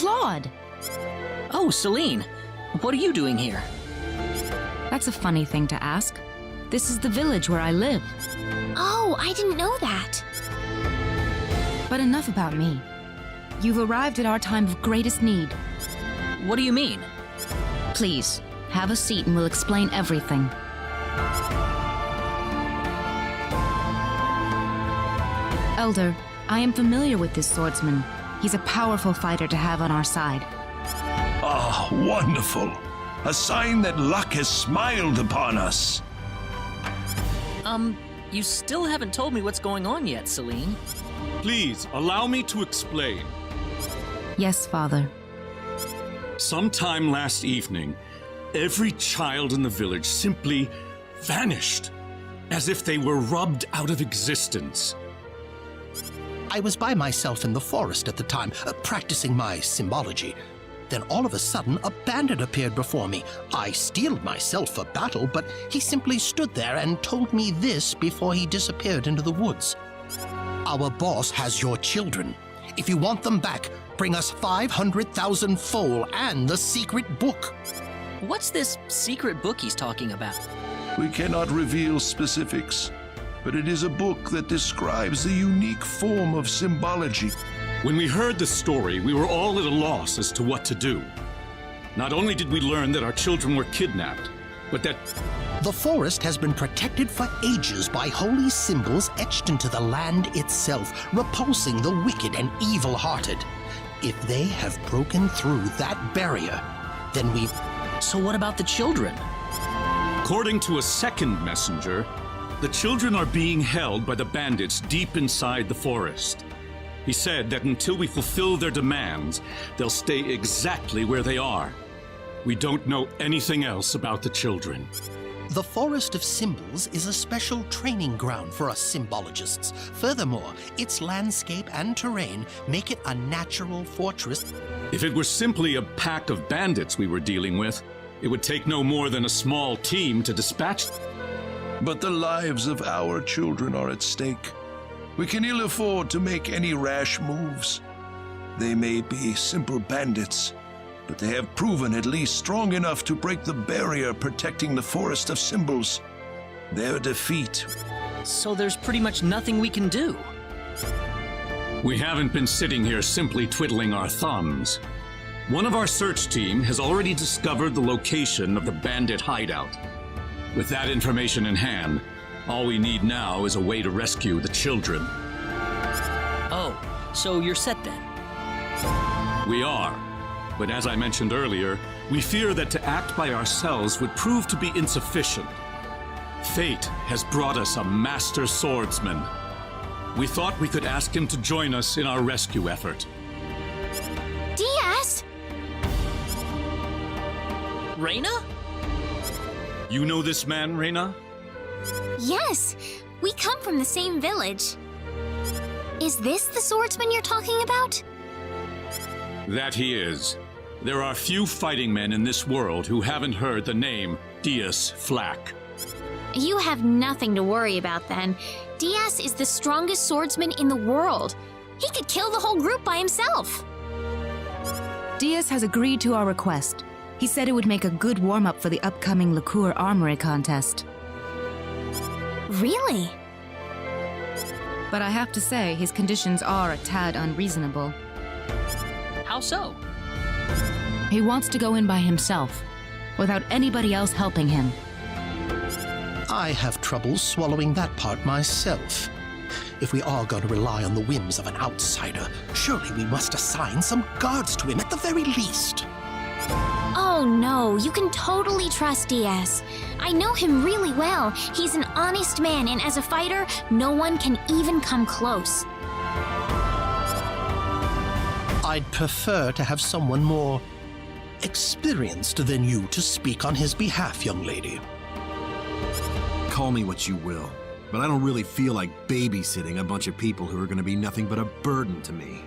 Claude! Oh, Celine, what are you doing here? That's a funny thing to ask. This is the village where I live. Oh, I didn't know that. But enough about me. You've arrived at our time of greatest need. What do you mean? Please, have a seat and we'll explain everything. Elder, I am familiar with this swordsman. He's a powerful fighter to have on our side. Ah, wonderful. A sign that luck has smiled upon us. You still haven't told me what's going on yet, Celine. Please, allow me to explain. Yes, Father. Sometime last evening, every child in the village simply vanished, as if they were rubbed out of existence. I was by myself in the forest at the time, practicing my symbology. Then all of a sudden, a bandit appeared before me. I steeled myself for battle, but he simply stood there and told me this before he disappeared into the woods. Our boss has your children. If you want them back, bring us 500,000 foal and the secret book. What's this secret book he's talking about? We cannot reveal specifics, but it is a book that describes the unique form of symbology. When we heard the story, we were all at a loss as to what to do. Not only did we learn that our children were kidnapped, but that The forest has been protected for ages by holy symbols etched into the land itself, repulsing the wicked and evil-hearted. If they have broken through that barrier, then we've... So what about the children? according to a second messenger, the children are being held by the bandits deep inside the forest. He said that until we fulfill their demands, they'll stay exactly where they are. We don't know anything else about the children. The Forest of Symbols is a special training ground for us symbologists. Furthermore, its landscape and terrain make it a natural fortress. If it were simply a pack of bandits we were dealing with, it would take no more than a small team to dispatch. But the lives of our children are at stake. We can ill afford to make any rash moves. They may be simple bandits, but they have proven at least strong enough to break the barrier protecting the Forest of Symbols. Their defeat... So there's pretty much nothing we can do. We haven't been sitting here simply twiddling our thumbs. One of our search team has already discovered the location of the bandit hideout. With that information in hand, all we need now is a way to rescue the children. Oh, so you're set then? We are. But as I mentioned earlier, we fear that to act by ourselves would prove to be insufficient. Fate has brought us a master swordsman. We thought we could ask him to join us in our rescue effort. Diaz! Reyna? You know this man, Reyna? Yes, we come from the same village. Is this the swordsman you're talking about? That he is. There are few fighting men in this world who haven't heard the name Diaz Flack. You have nothing to worry about then. Diaz is the strongest swordsman in the world. He could kill the whole group by himself. Diaz has agreed to our request. He said it would make a good warm-up for the upcoming Liqueur Armory contest. Really? But I have to say, his conditions are a tad unreasonable. How so? He wants to go in by himself, without anybody else helping him. I have trouble swallowing that part myself. If we are going to rely on the whims of an outsider, surely we must assign some guards to him at the very least. Oh no, you can totally trust Diaz. I know him really well. He's an honest man, and as a fighter, no one can even come close. I'd prefer to have someone more experienced than you to speak on his behalf, young lady. Call me what you will, but I don't really feel like babysitting a bunch of people who are going to be nothing but a burden to me.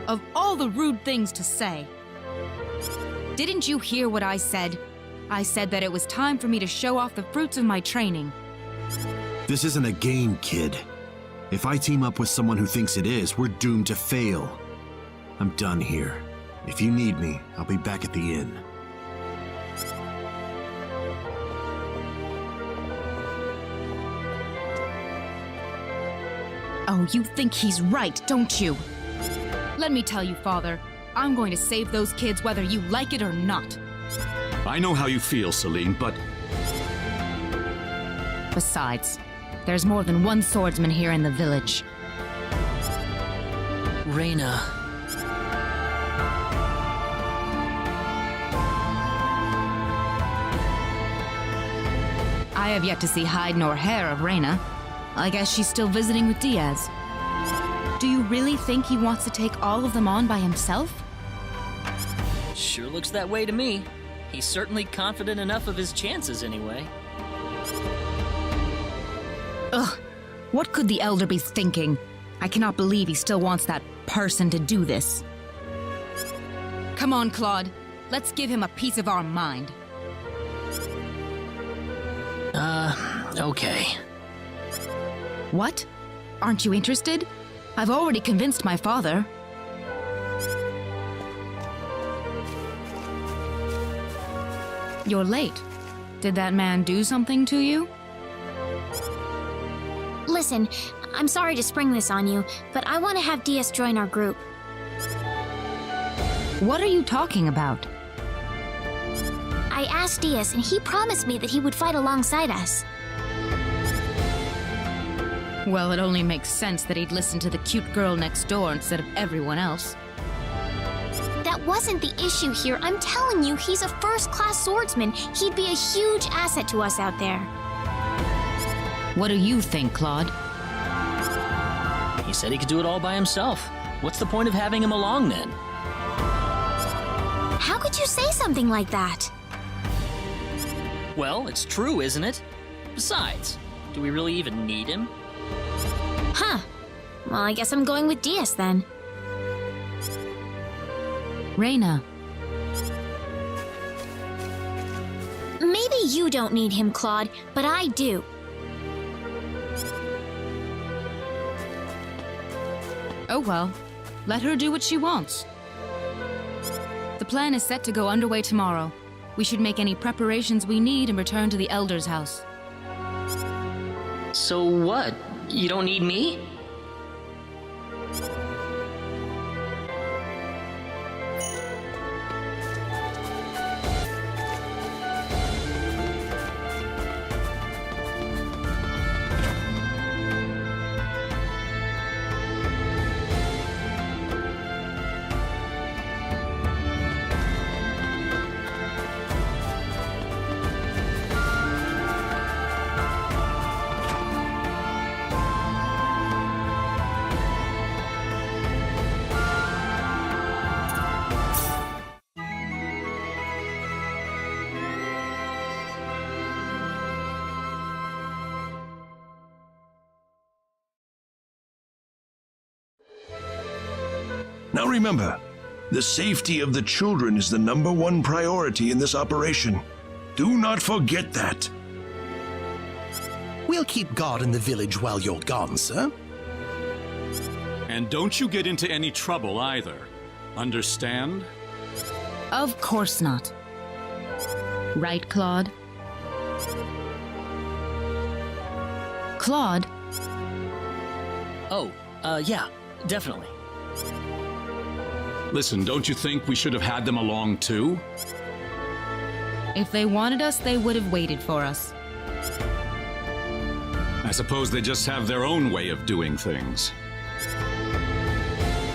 Of all the rude things to say. Didn't you hear what I said? I said that it was time for me to show off the fruits of my training. This isn't a game, kid. If I team up with someone who thinks it is, we're doomed to fail. I'm done here. If you need me, I'll be back at the inn. Oh, you think he's right, don't you? Let me tell you, Father, I'm going to save those kids whether you like it or not. I know how you feel, Celine, but Besides, there's more than one swordsman here in the village. Reyna. I have yet to see hide nor hair of Reyna. I guess she's still visiting with Diaz. Do you really think he wants to take all of them on by himself? Sure looks that way to me. He's certainly confident enough of his chances anyway. Ugh, what could the Elder be thinking? I cannot believe he still wants that person to do this. Come on, Claude. Let's give him a piece of our mind. Okay. What? Aren't you interested? I've already convinced my father. You're late. Did that man do something to you? Listen, I'm sorry to spring this on you, but I want to have Diaz join our group. What are you talking about? I asked Diaz, and he promised me that he would fight alongside us. Well, it only makes sense that he'd listen to the cute girl next door instead of everyone else. That wasn't the issue here. I'm telling you, he's a first-class swordsman. He'd be a huge asset to us out there. What do you think, Claude? He said he could do it all by himself. What's the point of having him along then? How could you say something like that? Well, it's true, isn't it? Besides, do we really even need him? Huh. Well, I guess I'm going with Diaz then. Reyna. Maybe you don't need him, Claude, but I do. Oh well, let her do what she wants. The plan is set to go underway tomorrow. We should make any preparations we need and return to the Elder's house. So what? You don't need me? Now remember, the safety of the children is the #1 priority in this operation. Do not forget that. We'll keep guard in the village while you're gone, sir. And don't you get into any trouble either. Understand? Of course not. Right, Claude? Claude? Oh, yeah, definitely. Listen, don't you think we should have had them along too? If they wanted us, they would have waited for us. I suppose they just have their own way of doing things.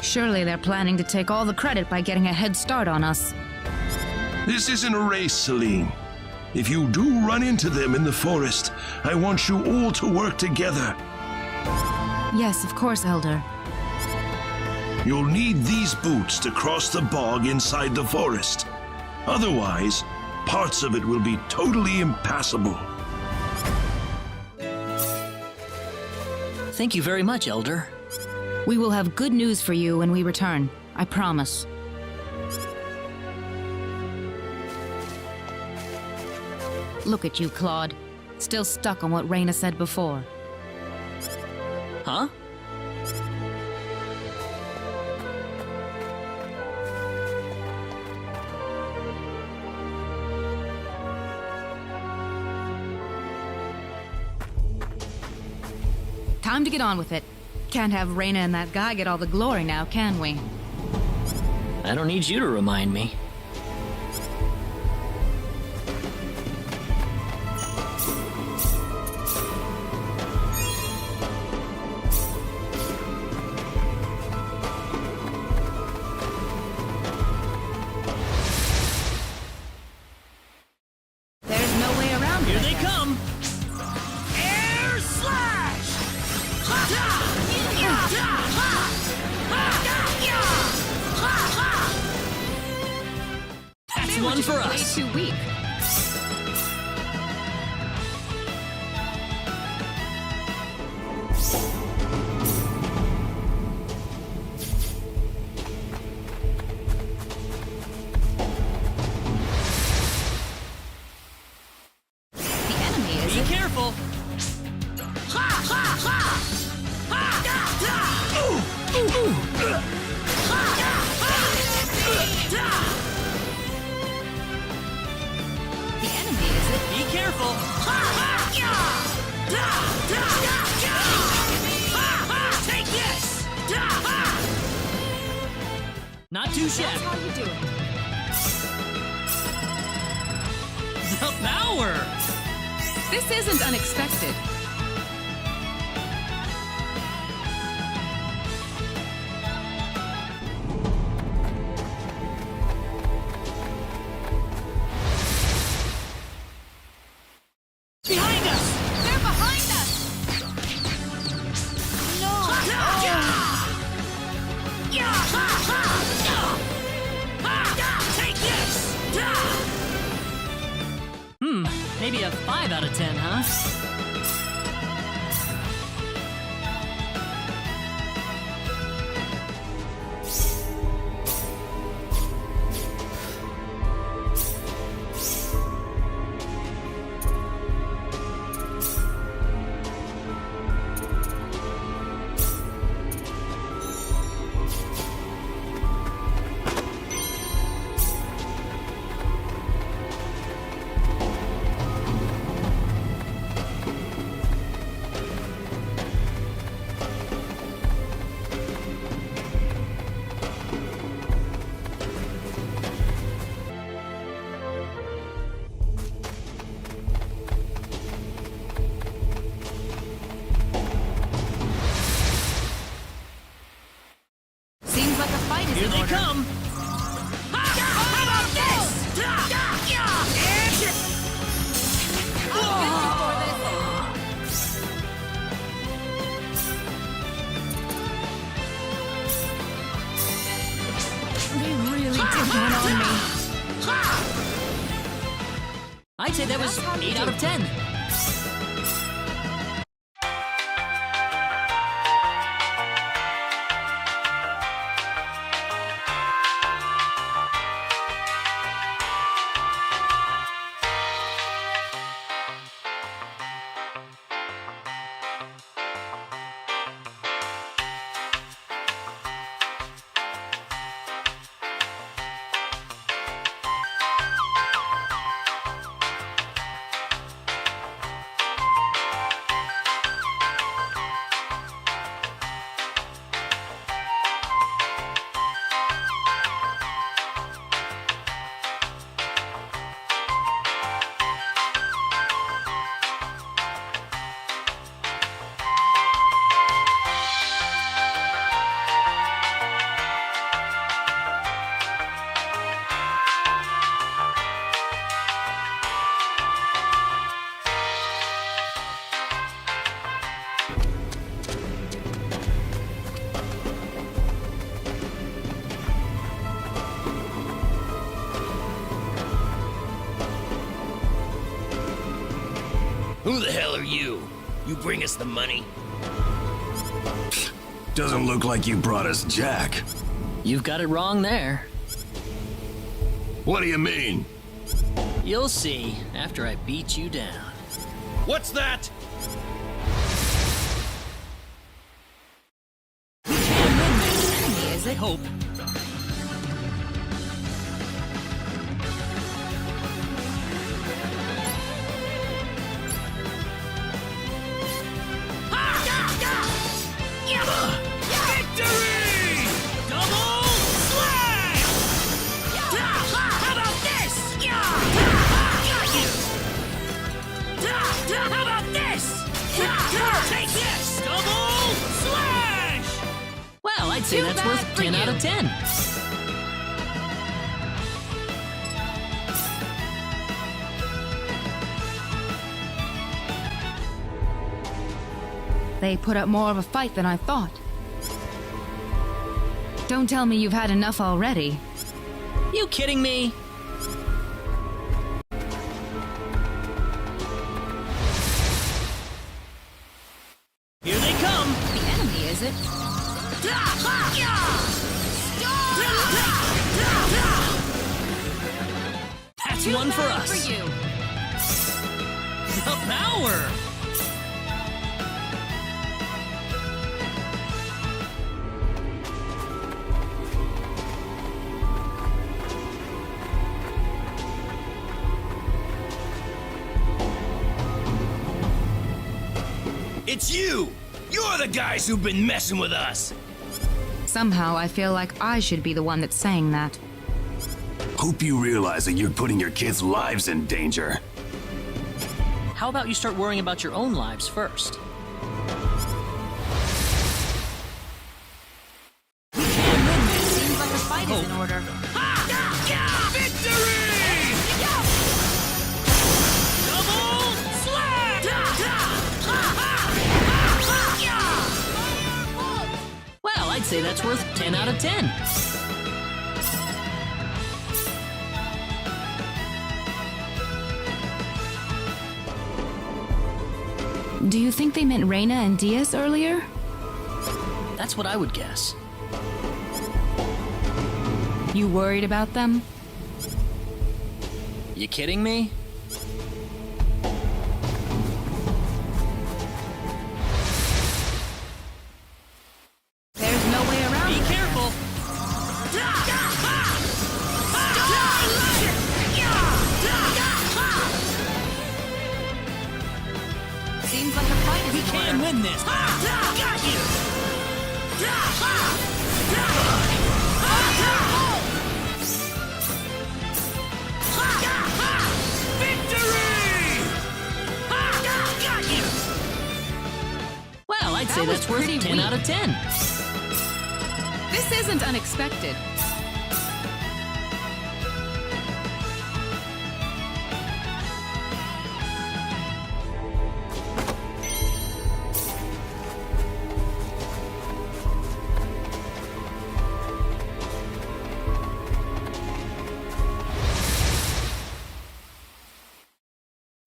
Surely they're planning to take all the credit by getting a head start on us. This isn't a race, Celine. If you do run into them in the forest, I want you all to work together. Yes, of course, Elder. You'll need these boots to cross the bog inside the forest. Otherwise, parts of it will be totally impassable. Thank you very much, Elder. We will have good news for you when we return. I promise. Look at you, Claude. Still stuck on what Reyna said before. Huh? Time to get on with it. Can't have Reyna and that guy get all the glory now, can we? I don't need you to remind me. There's no way around Here it. they come! Air slash! That's They were one just for way us. too weak. The enemy is Be it? careful! The enemy is it? Be careful! Take this! Not too shabby. How you doing? The power! This isn't unexpected. Behind us! They're behind us! Take this! Maybe a 5 out of 10, huh? Seems like a fight is Here in they order. come! How about this? They really did one on me. I'd say that was 8 out of 10. Who the hell are you? You bring us the money? Doesn't look like you brought us Jack. You've got it wrong there. What do you mean? You'll see after I beat you down. What's that? Enemy is I it? hope. I'd say that's worth 10 out of 10. They put up more of a fight than I thought. Don't tell me you've had enough already. You kidding me? Here they come! The enemy, is it? That's one for us! For you. The power! It's you! You're the guys who've been messing with us! Somehow I feel like I should be the one that's saying that. Hope you realize that you're putting your kids' lives in danger. How about you start worrying about your own lives first? Seems like the fight is in order. Victory! Double slap! Well, I'd say that's worth 10 out of 10. Do you think they meant Reina and Diaz earlier? That's what I would guess. You worried about them? You kidding me? There's no way around Be it. careful! Seems like the fight is We in can order. win this! Got you! Victory! Got you! Well, I'd say was that's worth pretty 10 weak. out of 10. This isn't unexpected.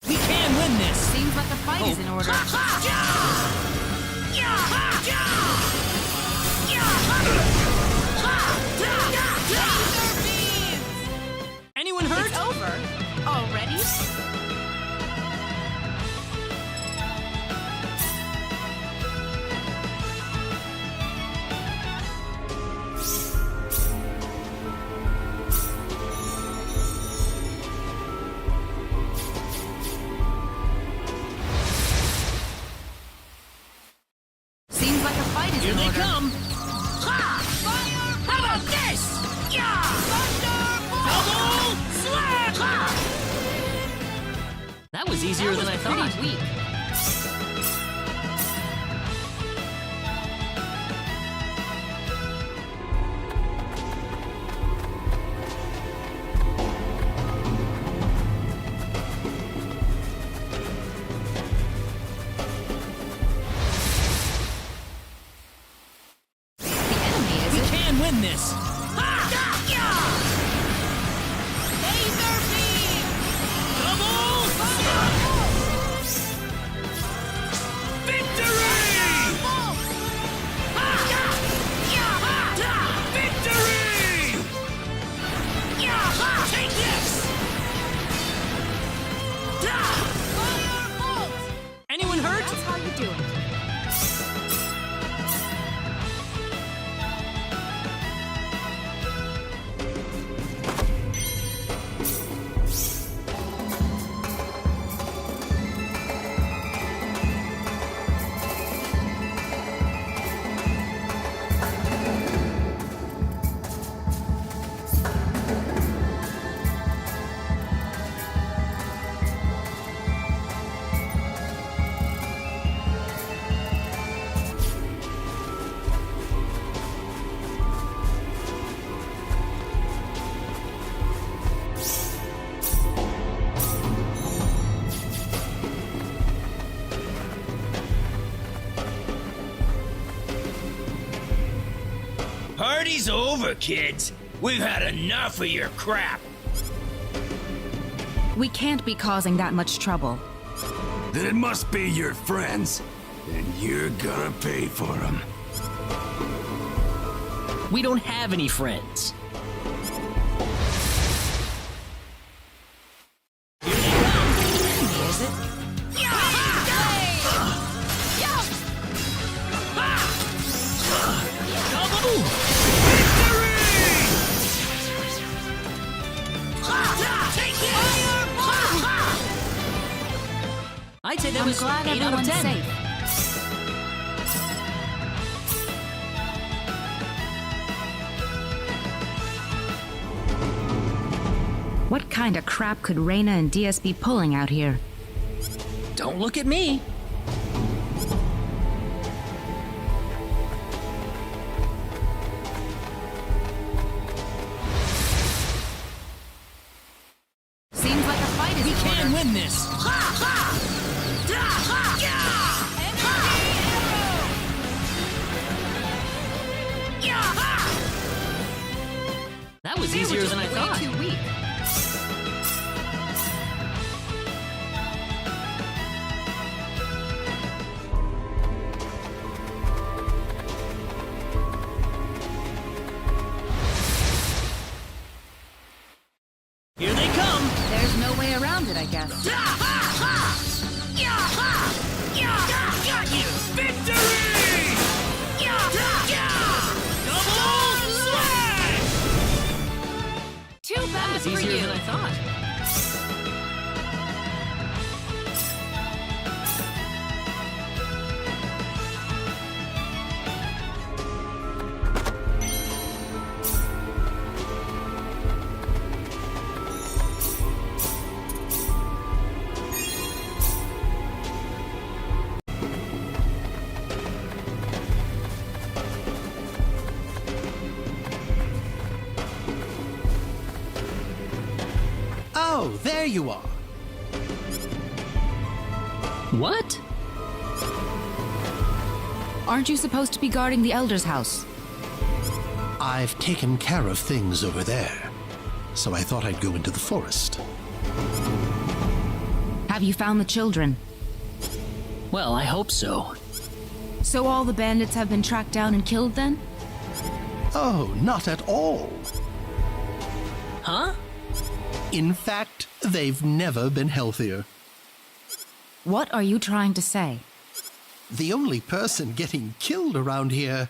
We can win this! Seems like the fight is in order. Anyone hurt? It's over. Already? Seems like the fight is Here in they order. come! How about this? Double slap! That was easier than I thought. Pretty weak. The enemy, is We it? can win this! Double Victory! Take this! Anyone hurt? That's how you do it. Party's over, kids. We've had enough of your crap. We can't be causing that much trouble. Then it must be your friends. And you're gonna pay for them. We don't have any friends. I'd say that I'm was glad 8 out of everyone's 10. safe. What kind of crap could Reyna and Diaz be pulling out here? Don't look at me. Seems like a fight is We in can order. win this. That was easier than I thought. Too weak. Here they come. There's no way around it, I guess. Got you! Victory! Double slash! Too That bad was for easier you. than I thought. Oh, there you are. What? Aren't you supposed to be guarding the Elder's house? I've taken care of things over there, so I thought I'd go into the forest. Have you found the children? Well, I hope so. So all the bandits have been tracked down and killed then? Oh, not at all. Huh? In fact, they've never been healthier. What are you trying to say? The only person getting killed around here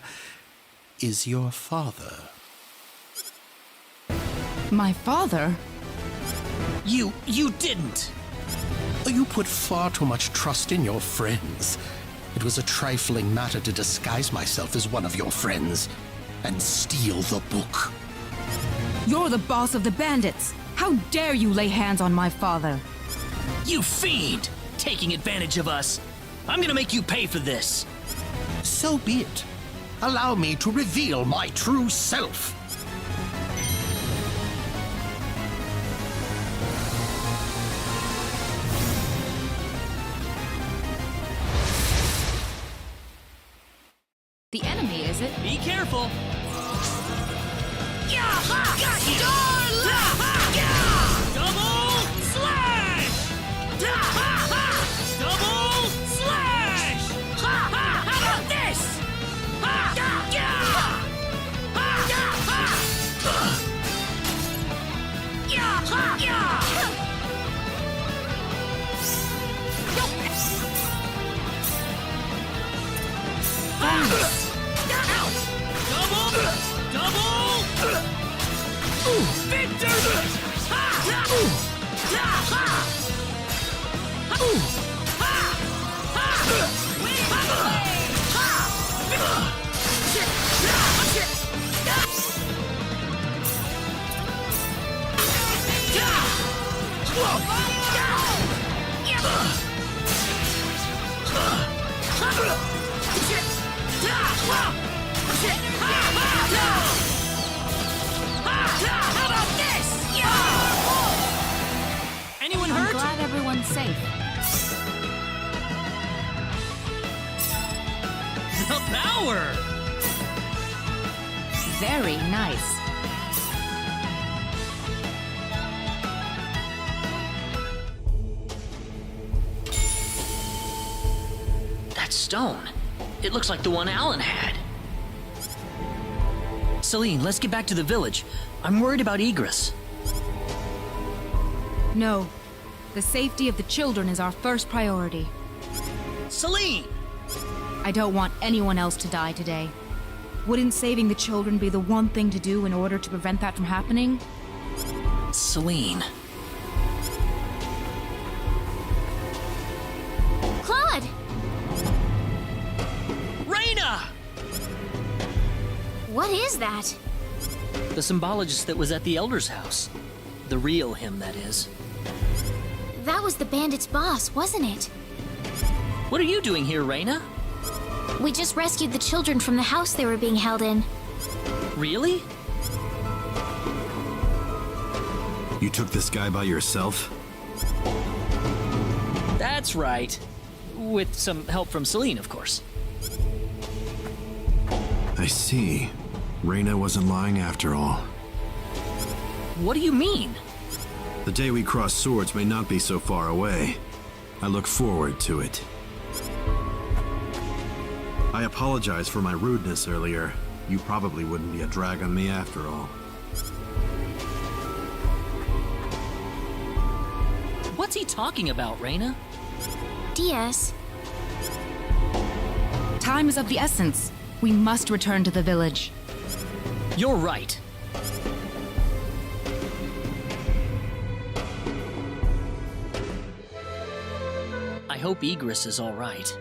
is your father. My father? You didn't. You put far too much trust in your friends. It was a trifling matter to disguise myself as one of your friends and steal the book. You're the boss of the bandits! How dare you lay hands on my father? You fiend! Taking advantage of us. I'm gonna make you pay for this. So be it. Allow me to reveal my true self. The enemy, is it? Be careful. Double slash! Double slash! How about this? Double! Anyone I'm hurt? glad everyone's safe. The power! Very nice. That stone. It looks like the one Alan had. Celine, let's get back to the village. I'm worried about Egress. No. The safety of the children is our first priority. Celine! I don't want anyone else to die today. Wouldn't saving the children be the one thing to do in order to prevent that from happening? Celine. Claude! Raina! What is that? The symbologist that was at the Elder's house. The real him, that is. That was the bandit's boss, wasn't it? What are you doing here, Raina? We just rescued the children from the house they were being held in. Really? You took this guy by yourself? That's right. With some help from Celine, of course. I see. Raina wasn't lying after all. What do you mean? The day we cross swords may not be so far away. I look forward to it. I apologize for my rudeness earlier. You probably wouldn't be a drag on me after all. What's he talking about, Raina? Diaz, Time is of the essence. We must return to the village. You're right. I hope Egress is all right.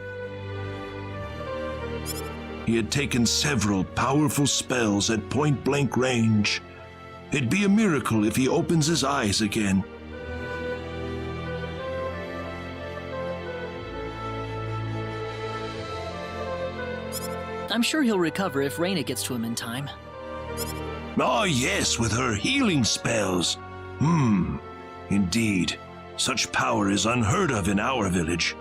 He had taken several powerful spells at point-blank range. It'd be a miracle if he opens his eyes again. I'm sure he'll recover if Raina gets to him in time. Ah, yes, with her healing spells. Indeed. Such power is unheard of in our village.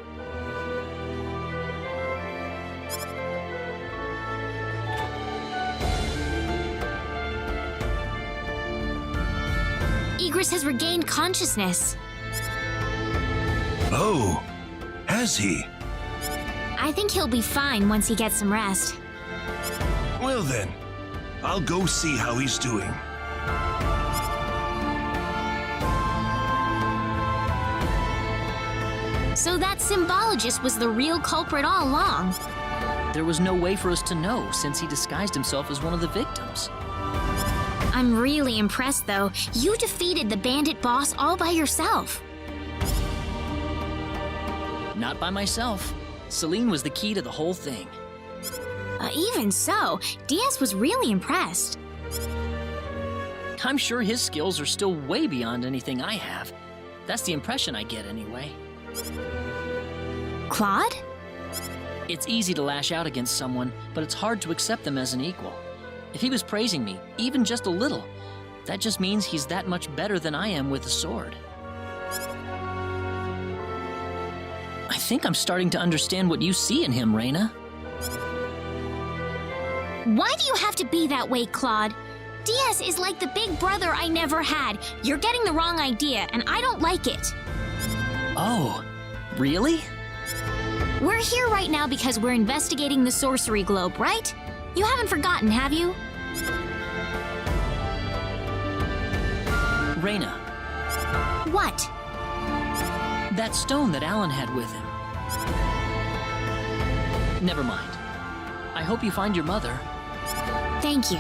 Egress has regained consciousness. Oh, has he? I think he'll be fine once he gets some rest. Well then, I'll go see how he's doing. So that symbologist was the real culprit all along. There was no way for us to know since he disguised himself as one of the victims. I'm really impressed, though. You defeated the bandit boss all by yourself. Not by myself. Celine was the key to the whole thing. Even so, Diaz was really impressed. I'm sure his skills are still way beyond anything I have. That's the impression I get anyway. Claude? It's easy to lash out against someone, but it's hard to accept them as an equal. If he was praising me, even just a little, that just means he's that much better than I am with a sword. I think I'm starting to understand what you see in him, Raina. Why do you have to be that way, Claude? Diaz is like the big brother I never had. You're getting the wrong idea, and I don't like it. Oh, really? We're here right now because we're investigating the sorcery globe, right? You haven't forgotten, have you? Raina, What? that stone that Alan had with him. Never mind. I hope you find your mother. Thank you.